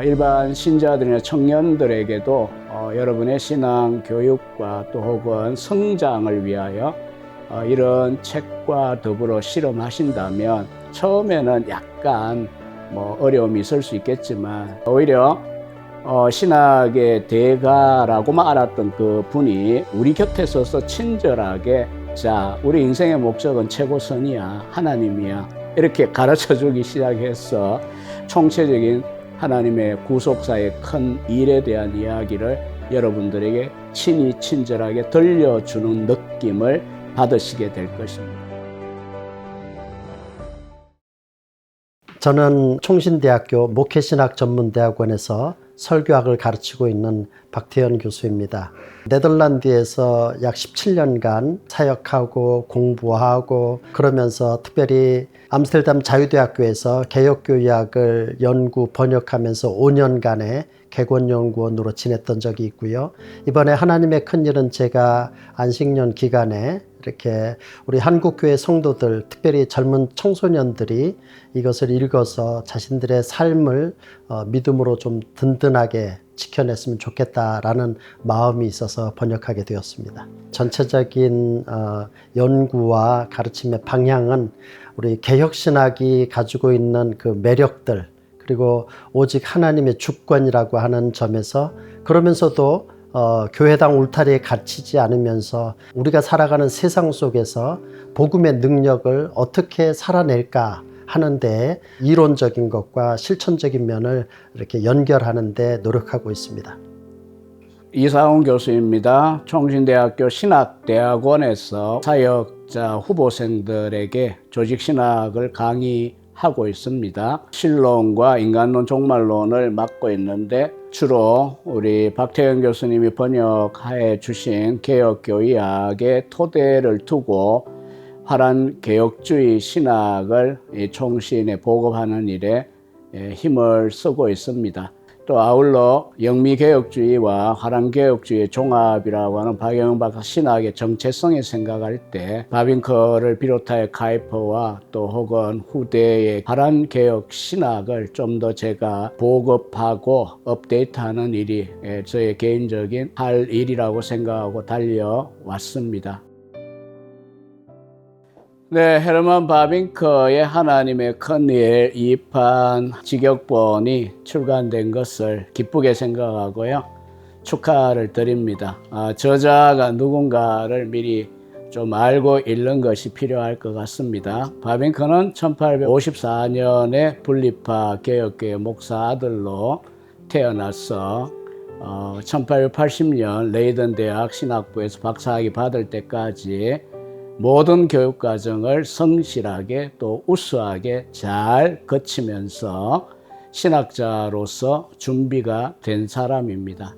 일반 신자들이나 청년들에게도 여러분의 신앙 교육과 또 혹은 성장을 위하여 이런 책과 더불어 실험하신다면 처음에는 약간 어려움이 있을 수 있겠지만 오히려 신학의 대가라고만 알았던 그 분이 우리 곁에 서서 친절하게 자, 우리 인생의 목적은 최고선이야, 하나님이야, 이렇게 가르쳐주기 시작해서 총체적인 하나님의 구속사의 큰 일에 대한 이야기를 여러분들에게 친절하게 들려주는 느낌을 받으시게 될 것입니다. 저는 총신대학교 목회신학전문대학원에서 설교학을 가르치고 있는 박태현 교수입니다. 네덜란드에서 약 17년간 사역하고 공부하고 그러면서 특별히 암스테르담 자유대학교에서 개혁교의학을 연구 번역하면서 5년간의 객원연구원으로 지냈던 적이 있고요. 이번에 하나님의 큰일은 제가 안식년 기간에 이렇게 우리 한국교회 성도들, 특별히 젊은 청소년들이 이것을 읽어서 자신들의 삶을 믿음으로 좀 든든하게 지켜냈으면 좋겠다라는 마음이 있어서 번역하게 되었습니다. 전체적인 연구와 가르침의 방향은 우리 개혁신학이 가지고 있는 그 매력들, 그리고 오직 하나님의 주권이라고 하는 점에서 그러면서도 교회당 울타리에 갇히지 않으면서 우리가 살아가는 세상 속에서 복음의 능력을 어떻게 살아낼까 하는데 이론적인 것과 실천적인 면을 이렇게 연결하는 데 노력하고 있습니다. 이상훈 교수입니다. 총신대학교 신학대학원에서 사역자 후보생들에게 조직신학을 강의하고 있습니다. 신론과 인간론, 종말론을 맡고 있는데 주로 우리 박태현 교수님이 번역해 주신 개혁교의학의 토대를 두고 화란 개혁주의 신학을 총신에 보급하는 일에 힘을 쓰고 있습니다. 또 아울러 영미개혁주의와 화란개혁주의의 종합이라고 하는 박영영 박사 신학의 정체성을 생각할 때 바빙커를 비롯하여 카이퍼와 또 혹은 후대의 화란개혁 신학을 좀 더 제가 보급하고 업데이트하는 일이 저의 개인적인 할 일이라고 생각하고 달려왔습니다. 네, 헤르만 바빙커의 하나님의 큰일 2판 직역본이 출간된 것을 기쁘게 생각하고요. 축하를 드립니다. 저자가 누군가를 미리 좀 알고 읽는 것이 필요할 것 같습니다. 바빙커는 1854년에 분리파 개혁교회 목사 아들로 태어나서 1880년 레이든 대학 신학부에서 박사학위 받을 때까지 모든 교육 과정을 성실하게 또 우수하게 잘 거치면서 신학자로서 준비가 된 사람입니다.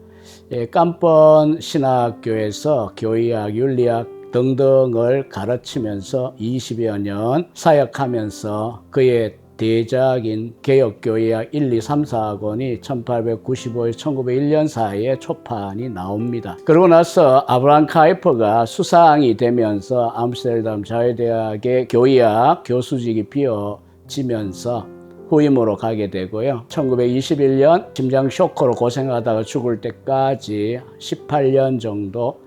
깜번 신학교에서 교의학, 윤리학 등등을 가르치면서 20여 년 사역하면서 그의 대작인 개혁교의학 1, 2, 3, 4학원이 1895에서 1901년 사이에 초판이 나옵니다. 그러고 나서 아브라함 카이퍼가 수상이 되면서 암스테르담 자유대학의 교의학 교수직이 비어지면서 후임으로 가게 되고요. 1921년 심장 쇼크로 고생하다가 죽을 때까지 18년 정도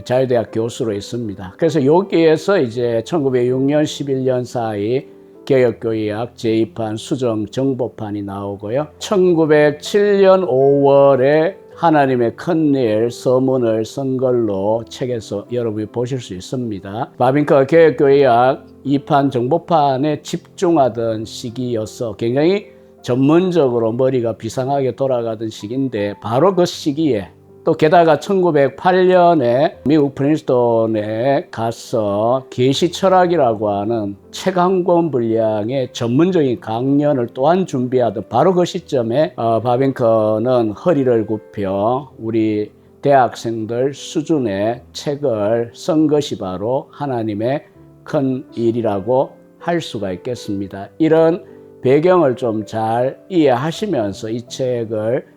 자유대학 교수로 있습니다. 그래서 여기에서 이제 1906년, 11년 사이 개혁교의학 제2판 수정 정보판이 나오고요. 1907년 5월에 하나님의 큰일 서문을 쓴 걸로 책에서 여러분이 보실 수 있습니다. 바빙커가 개혁교의학 2판 정보판에 집중하던 시기여서 굉장히 전문적으로 머리가 비상하게 돌아가던 시기인데 바로 그 시기에 또 게다가 1908년에 미국 프린스턴에 가서 계시철학이라고 하는 책 한 권 분량의 전문적인 강연을 또한 준비하던 바로 그 시점에 바빙커는 허리를 굽혀 우리 대학생들 수준의 책을 쓴 것이 바로 하나님의 큰 일이라고 할 수가 있겠습니다. 이런 배경을 좀 잘 이해하시면서 이 책을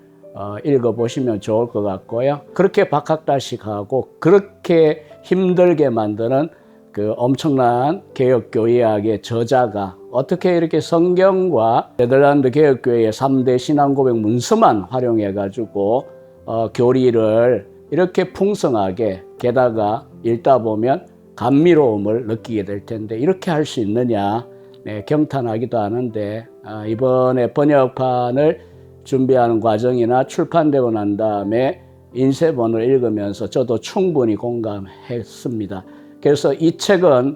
읽어보시면 좋을 것 같고요. 그렇게 박학다식하고 그렇게 힘들게 만드는 그 엄청난 개혁교회학의 저자가 어떻게 이렇게 성경과 네덜란드 개혁교회의 3대 신앙고백 문서만 활용해가지고 교리를 이렇게 풍성하게, 게다가 읽다 보면 감미로움을 느끼게 될 텐데 이렇게 할 수 있느냐, 경탄하기도 하는데, 이번에 번역판을 준비하는 과정이나 출판되고 난 다음에 인쇄본을 읽으면서 저도 충분히 공감했습니다. 그래서 이 책은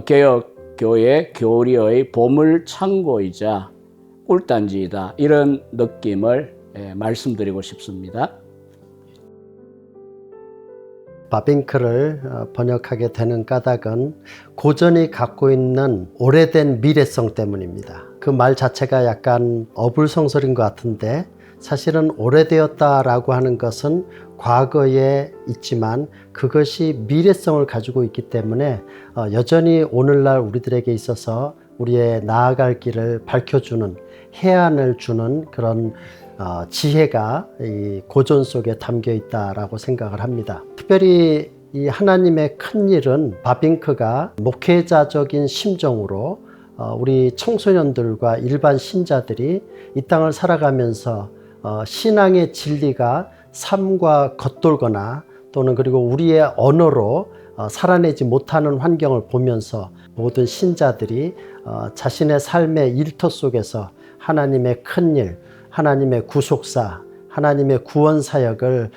개혁교회 교리의 보물창고이자 꿀단지이다, 이런 느낌을 말씀드리고 싶습니다. 바빙크를 번역하게 되는 까닭은 고전이 갖고 있는 오래된 미래성 때문입니다. 그 말 자체가 약간 어불성설인 것 같은데, 사실은 오래되었다라고 하는 것은 과거에 있지만 그것이 미래성을 가지고 있기 때문에 여전히 오늘날 우리들에게 있어서 우리의 나아갈 길을 밝혀주는, 해안을 주는 그런 지혜가 이 고전 속에 담겨 있다라고 생각을 합니다. 특별히 이 하나님의 큰 일은 바빙크가 목회자적인 심정으로 우리 청소년들과 일반 신자들이 이 땅을 살아가면서 신앙의 진리가 삶과 겉돌거나 또는 그리고 우리의 언어로 살아내지 못하는 환경을 보면서 모든 신자들이 자신의 삶의 일터 속에서 하나님의 큰 일, 하나님의 구속사, 하나님의 구원 사역을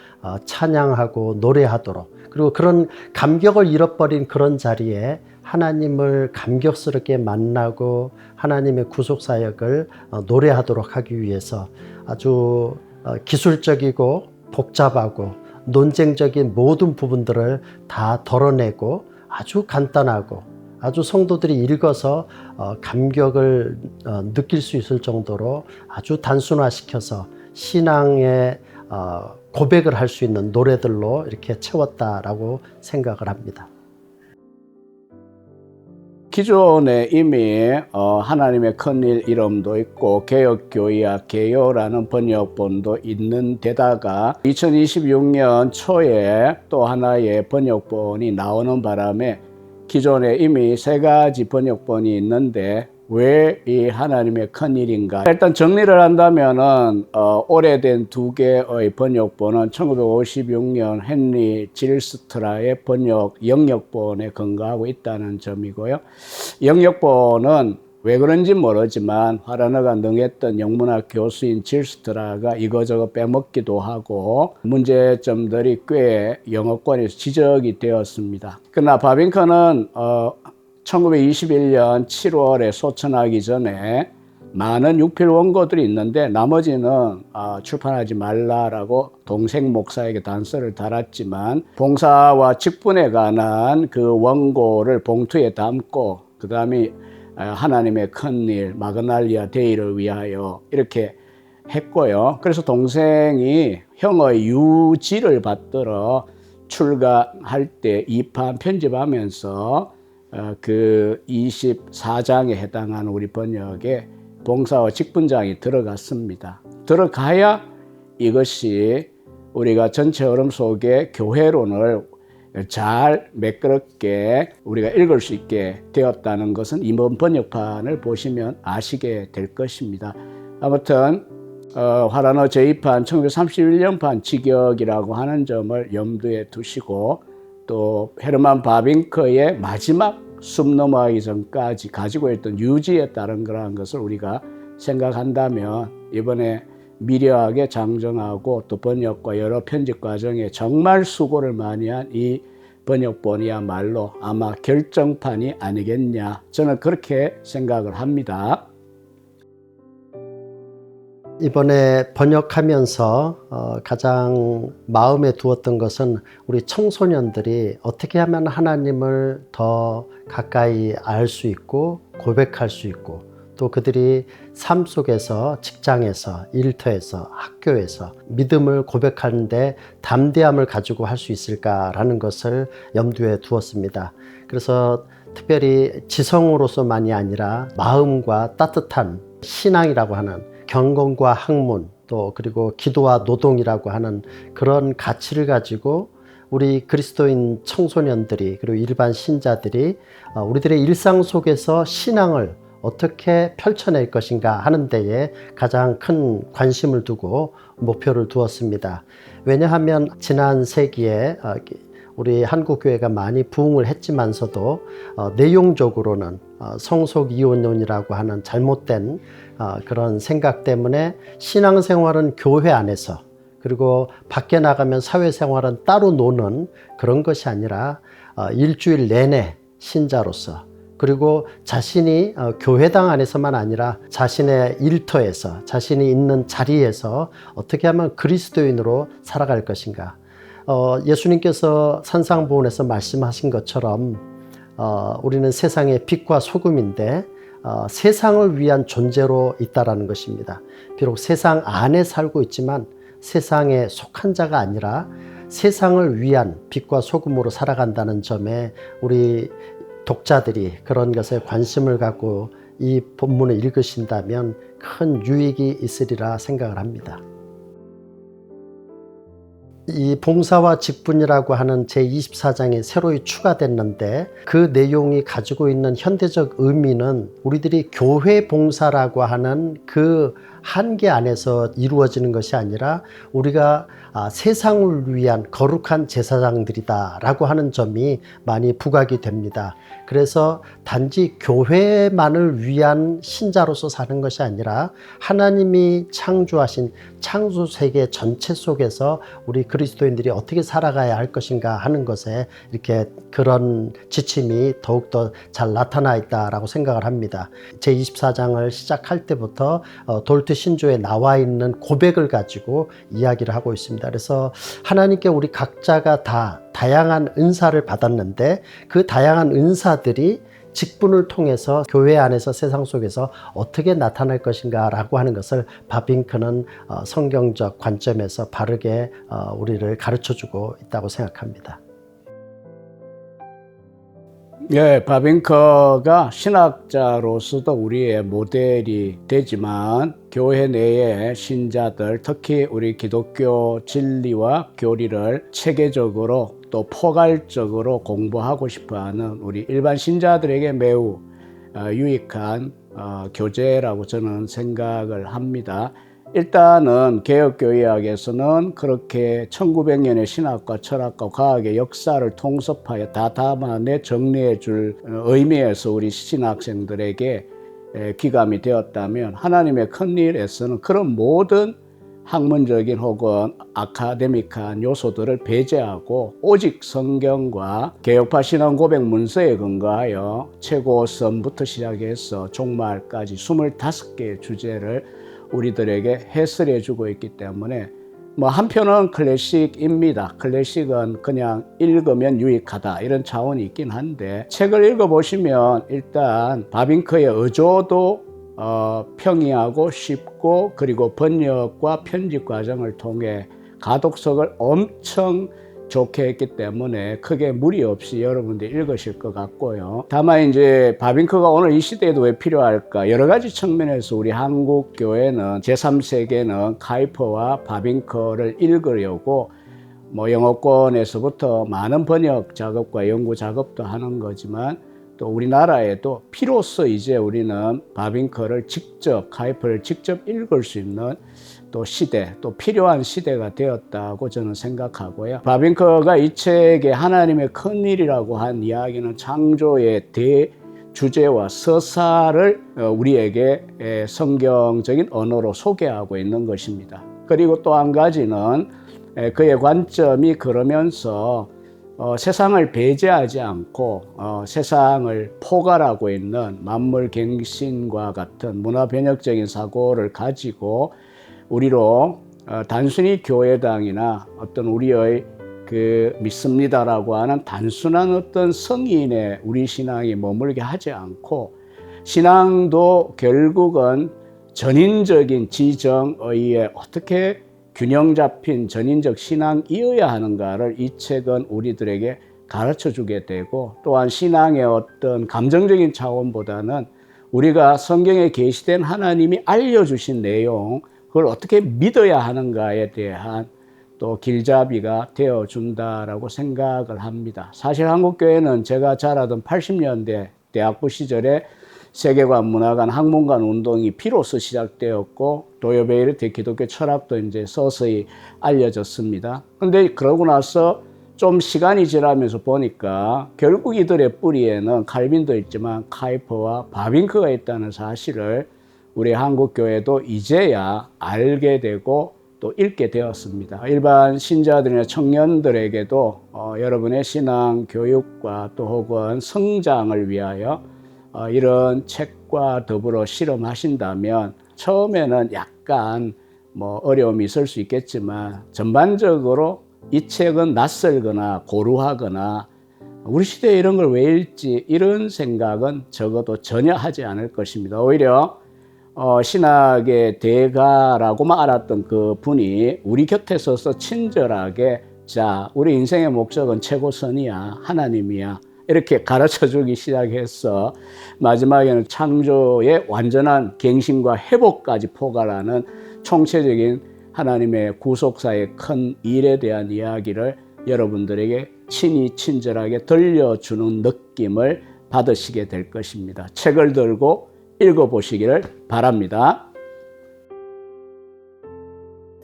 찬양하고 노래하도록, 그리고 그런 감격을 잃어버린 그런 자리에 하나님을 감격스럽게 만나고 하나님의 구속 사역을 노래하도록 하기 위해서 아주 기술적이고 복잡하고 논쟁적인 모든 부분들을 다 덜어내고 아주 간단하고 아주 성도들이 읽어서 감격을 느낄 수 있을 정도로 아주 단순화시켜서 신앙의 고백을 할 수 있는 노래들로 이렇게 채웠다라고 생각을 합니다. 기존에 이미 하나님의 큰일 이름도 있고 개혁교회학 개요라는 번역본도 있는 데다가 2026년 초에 또 하나의 번역본이 나오는 바람에 기존에 이미 3가지 번역본이 있는데 왜 이 하나님의 큰일인가? 일단 정리를 한다면은 오래된 2개의 번역본은 1956년 헨리 질스트라의 번역 영역본에 근거하고 있다는 점이고요. 영역본은 왜 그런지 모르지만 화라너가 능했던 영문학 교수인 질스트라가 이거저거 빼먹기도 하고 문제점들이 꽤 영어권에서 지적이 되었습니다. 그러나 바빙크는 1921년 7월에 소천하기 전에 많은 육필 원고들이 있는데 나머지는 출판하지 말라라고 동생 목사에게 단서를 달았지만 봉사와 직분에 관한 그 원고를 봉투에 담고 그 다음에 하나님의 큰일 마그날리아 데이를 위하여 이렇게 했고요. 그래서 동생이 형의 유지를 받들어 출간할 때 2판 편집하면서 그 24장에 해당하는 우리 번역에 봉사와 직분장이 들어갔습니다. 들어가야 이것이 우리가 전체 흐름 속에 교회론을 잘 매끄럽게 우리가 읽을 수 있게 되었다는 것은 이번 번역판을 보시면 아시게 될 것입니다. 아무튼 화라너 제2판 1931년판 직역이라고 하는 점을 염두에 두시고 또 헤르만 바빙크의 마지막 숨 넘어가기 전까지 가지고 있던 유지에 따른 그러한 것을 우리가 생각한다면 이번에 미려하게 장정하고 또 번역과 여러 편집 과정에 정말 수고를 많이 한 이 번역본이야말로 아마 결정판이 아니겠냐, 저는 그렇게 생각을 합니다. 이번에 번역하면서 가장 마음에 두었던 것은 우리 청소년들이 어떻게 하면 하나님을 더 가까이 알 수 있고 고백할 수 있고 또 그들이 삶 속에서 직장에서 일터에서 학교에서 믿음을 고백하는데 담대함을 가지고 할 수 있을까라는 것을 염두에 두었습니다. 그래서 특별히 지성으로서만이 아니라 마음과 따뜻한 신앙이라고 하는 경건과 학문 또 그리고 기도와 노동이라고 하는 그런 가치를 가지고 우리 그리스도인 청소년들이 그리고 일반 신자들이 우리들의 일상 속에서 신앙을 어떻게 펼쳐낼 것인가 하는 데에 가장 큰 관심을 두고 목표를 두었습니다. 왜냐하면 지난 세기에 우리 한국교회가 많이 부흥을 했지만서도 내용적으로는 성속 이혼론이라고 하는 잘못된 그런 생각 때문에 신앙생활은 교회 안에서 그리고 밖에 나가면 사회생활은 따로 노는 그런 것이 아니라 일주일 내내 신자로서 그리고 자신이 교회당 안에서만 아니라 자신의 일터에서 자신이 있는 자리에서 어떻게 하면 그리스도인으로 살아갈 것인가. 예수님께서 산상보훈에서 말씀하신 것처럼 우리는 세상의 빛과 소금인데 세상을 위한 존재로 있다라는 것입니다. 비록 세상 안에 살고 있지만 세상에 속한 자가 아니라 세상을 위한 빛과 소금으로 살아간다는 점에 우리 독자들이 그런 것에 관심을 갖고 이 본문을 읽으신다면 큰 유익이 있으리라 생각을 합니다. 이 봉사와 직분이라고 하는 제24장이 새로이 추가됐는데 그 내용이 가지고 있는 현대적 의미는 우리들이 교회 봉사라고 하는 그 한계 안에서 이루어지는 것이 아니라 우리가 세상을 위한 거룩한 제사장들이다라고 하는 점이 많이 부각이 됩니다. 그래서 단지 교회만을 위한 신자로서 사는 것이 아니라 하나님이 창조하신 창조 세계 전체 속에서 우리 그리스도인들이 어떻게 살아가야 할 것인가 하는 것에 이렇게 그런 지침이 더욱더 잘 나타나 있다라고 생각을 합니다. 제24장을 시작할 때부터 돌트 신조에 나와 있는 고백을 가지고 이야기를 하고 있습니다. 그래서 하나님께 우리 각자가 다 다양한 은사를 받았는데 그 다양한 은사들이 직분을 통해서 교회 안에서 세상 속에서 어떻게 나타날 것인가 라고 하는 것을 바빙크는 성경적 관점에서 바르게 우리를 가르쳐주고 있다고 생각합니다. 예, 바빙커가 신학자로서도 우리의 모델이 되지만 교회 내의 신자들, 특히 우리 기독교 진리와 교리를 체계적으로 또 포괄적으로 공부하고 싶어하는 우리 일반 신자들에게 매우 유익한 교재라고 저는 생각을 합니다. 일단은 개혁교회학에서는 그렇게 1900년의 신학과 철학과 과학의 역사를 통섭하여 다 담아내 정리해 줄 의미에서 우리 신학생들에게 귀감이 되었다면 하나님의 큰일에서는 그런 모든 학문적인 혹은 아카데믹한 요소들을 배제하고 오직 성경과 개혁파 신앙 고백 문서에 근거하여 최고선부터 시작해서 종말까지 25개의 주제를 우리들에게 해설해 주고 있기 때문에 한편은 클래식입니다. 클래식은 그냥 읽으면 유익하다 이런 차원이 있긴 한데 책을 읽어보시면 일단 바빙크의 어조도 평이하고 쉽고 그리고 번역과 편집 과정을 통해 가독성을 엄청 좋게 했기 때문에 크게 무리 없이 여러분들이 읽으실 것 같고요. 다만 이제 바빙크가 오늘 이 시대에도 왜 필요할까? 여러 가지 측면에서 우리 한국 교회는 제3세계는 카이퍼와 바빙크를 읽으려고 영어권에서부터 많은 번역 작업과 연구 작업도 하는 거지만 또 우리나라에도 비로소 이제 우리는 바빙크를 직접, 카이퍼를 직접 읽을 수 있는 또 시대, 또 필요한 시대가 되었다고 저는 생각하고요. 바빙크가 이 책에 하나님의 큰일이라고 한 이야기는 창조의 대주제와 서사를 우리에게 성경적인 언어로 소개하고 있는 것입니다. 그리고 또 한 가지는 그의 관점이 그러면서 세상을 배제하지 않고 세상을 포괄하고 있는 만물갱신과 같은 문화변혁적인 사고를 가지고 우리로 단순히 교회당이나 어떤 우리의 그 믿습니다라고 하는 단순한 어떤 성인의 우리 신앙이 머물게 하지 않고 신앙도 결국은 전인적인 지정의에 어떻게 균형 잡힌 전인적 신앙이어야 하는가를 이 책은 우리들에게 가르쳐 주게 되고 또한 신앙의 어떤 감정적인 차원보다는 우리가 성경에 계시된 하나님이 알려주신 내용 그걸 어떻게 믿어야 하는가에 대한 또 길잡이가 되어준다라고 생각을 합니다. 사실 한국교회는 제가 자라던 80년대 대학부 시절에 세계관, 문화관, 학문관 운동이 비로소 시작되었고 도요베이르트의 기독교 철학도 이제 서서히 알려졌습니다. 근데 그러고 나서 좀 시간이 지나면서 보니까 결국 이들의 뿌리에는 칼빈도 있지만 카이퍼와 바빙크가 있다는 사실을 우리 한국교회도 이제야 알게 되고 또 읽게 되었습니다. 일반 신자들이나 청년들에게도 여러분의 신앙 교육과 또 혹은 성장을 위하여 이런 책과 더불어 실험하신다면 처음에는 약간 어려움이 있을 수 있겠지만 전반적으로 이 책은 낯설거나 고루하거나 우리 시대에 이런 걸 왜 읽지 이런 생각은 적어도 전혀 하지 않을 것입니다. 오히려 신학의 대가라고만 알았던 그 분이 우리 곁에 서서 친절하게 자, 우리 인생의 목적은 최고선이야, 하나님이야 이렇게 가르쳐주기 시작해서 마지막에는 창조의 완전한 갱신과 회복까지 포괄하는 총체적인 하나님의 구속사의 큰 일에 대한 이야기를 여러분들에게 친히 친절하게 들려주는 느낌을 받으시게 될 것입니다. 책을 들고 읽어보시기를 바랍니다.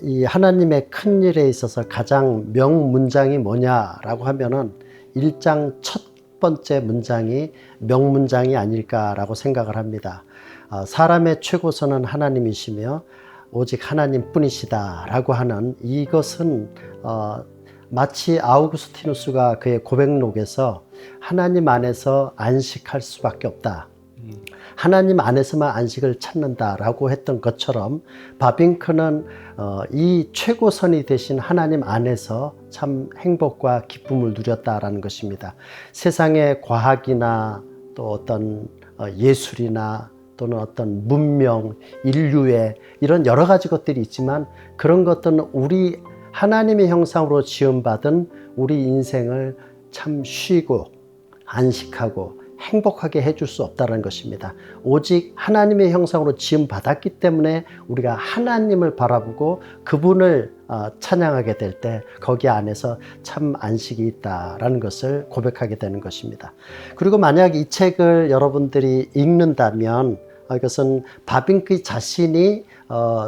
이 하나님의 큰 일에 있어서 가장 명문장이 뭐냐라고 하면은 1장 첫 번째 문장이 명문장이 아닐까라고 생각을 합니다. 사람의 최고선은 하나님이시며 오직 하나님뿐이시다라고 하는 이것은 마치 아우구스티누스가 그의 고백록에서 하나님 안에서 안식할 수밖에 없다. 하나님 안에서만 안식을 찾는다라고 했던 것처럼 바빙크는 이 최고선이 되신 하나님 안에서 참 행복과 기쁨을 누렸다라는 것입니다. 세상의 과학이나 또 어떤 예술이나 또는 어떤 문명, 인류의 이런 여러 가지 것들이 있지만 그런 것들은 우리 하나님의 형상으로 지음받은 우리 인생을 참 쉬고 안식하고 행복하게 해줄 수 없다는 것입니다. 오직 하나님의 형상으로 지음받았기 때문에 우리가 하나님을 바라보고 그분을 찬양하게 될 때 거기 안에서 참 안식이 있다라는 것을 고백하게 되는 것입니다. 그리고 만약 이 책을 여러분들이 읽는다면 이것은 바빙크 자신이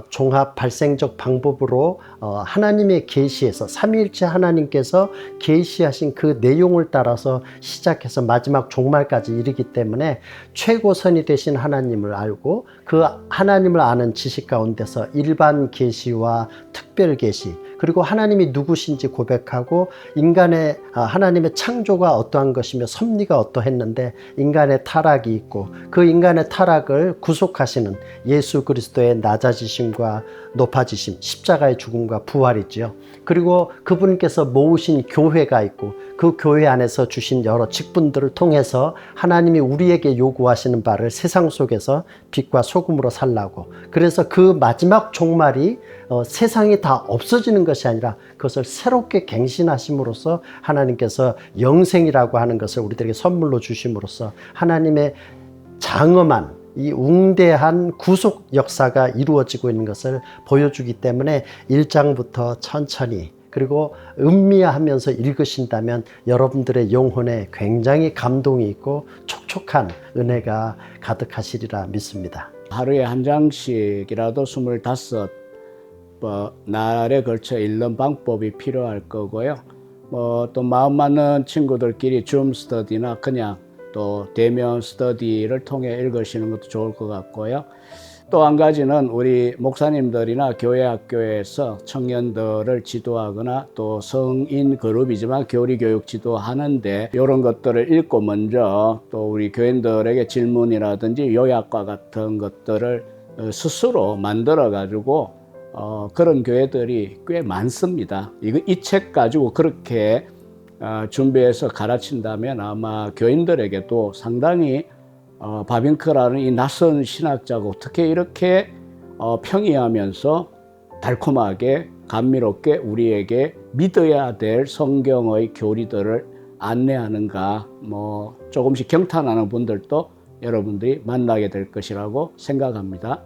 종합 발생적 방법으로 하나님의 계시에서 삼위일체 하나님께서 계시하신 그 내용을 따라서 시작해서 마지막 종말까지 이르기 때문에 최고선이 되신 하나님을 알고 그 하나님을 아는 지식 가운데서 일반 계시와 특별 계시 그리고 하나님이 누구신지 고백하고 인간의 하나님의 창조가 어떠한 것이며 섭리가 어떠했는데 인간의 타락이 있고 그 인간의 타락을 구속하시는 예수 그리스도의 낮아지심과 높아지심, 십자가의 죽음과 부활이지요. 그리고 그분께서 모으신 교회가 있고 그 교회 안에서 주신 여러 직분들을 통해서 하나님이 우리에게 요구하시는 바를 세상 속에서 빛과 소금으로 살라고 그래서 그 마지막 종말이 세상이 다 없어지는 것이 아니라 그것을 새롭게 갱신하심으로써 하나님께서 영생이라고 하는 것을 우리들에게 선물로 주심으로써 하나님의 장엄한 이 웅대한 구속 역사가 이루어지고 있는 것을 보여주기 때문에 1장부터 천천히 그리고 음미하면서 읽으신다면 여러분들의 영혼에 굉장히 감동이 있고 촉촉한 은혜가 가득하시리라 믿습니다. 하루에 한 장씩이라도 25 날에 걸쳐 읽는 방법이 필요할 거고요. 또 마음 맞는 친구들끼리 줌 스터디나 그냥 또 대면 스터디를 통해 읽으시는 것도 좋을 것 같고요. 또 한 가지는 우리 목사님들이나 교회 학교에서 청년들을 지도하거나 또 성인 그룹이지만 교리 교육 지도하는데 이런 것들을 읽고 먼저 또 우리 교인들에게 질문이라든지 요약과 같은 것들을 스스로 만들어 가지고 그런 교회들이 꽤 많습니다. 이 책 가지고 그렇게 준비해서 가르친다면 아마 교인들에게도 상당히 바빙크라는 이 낯선 신학자가 어떻게 이렇게 평이하면서 달콤하게 감미롭게 우리에게 믿어야 될 성경의 교리들을 안내하는가 조금씩 경탄하는 분들도 여러분들이 만나게 될 것이라고 생각합니다.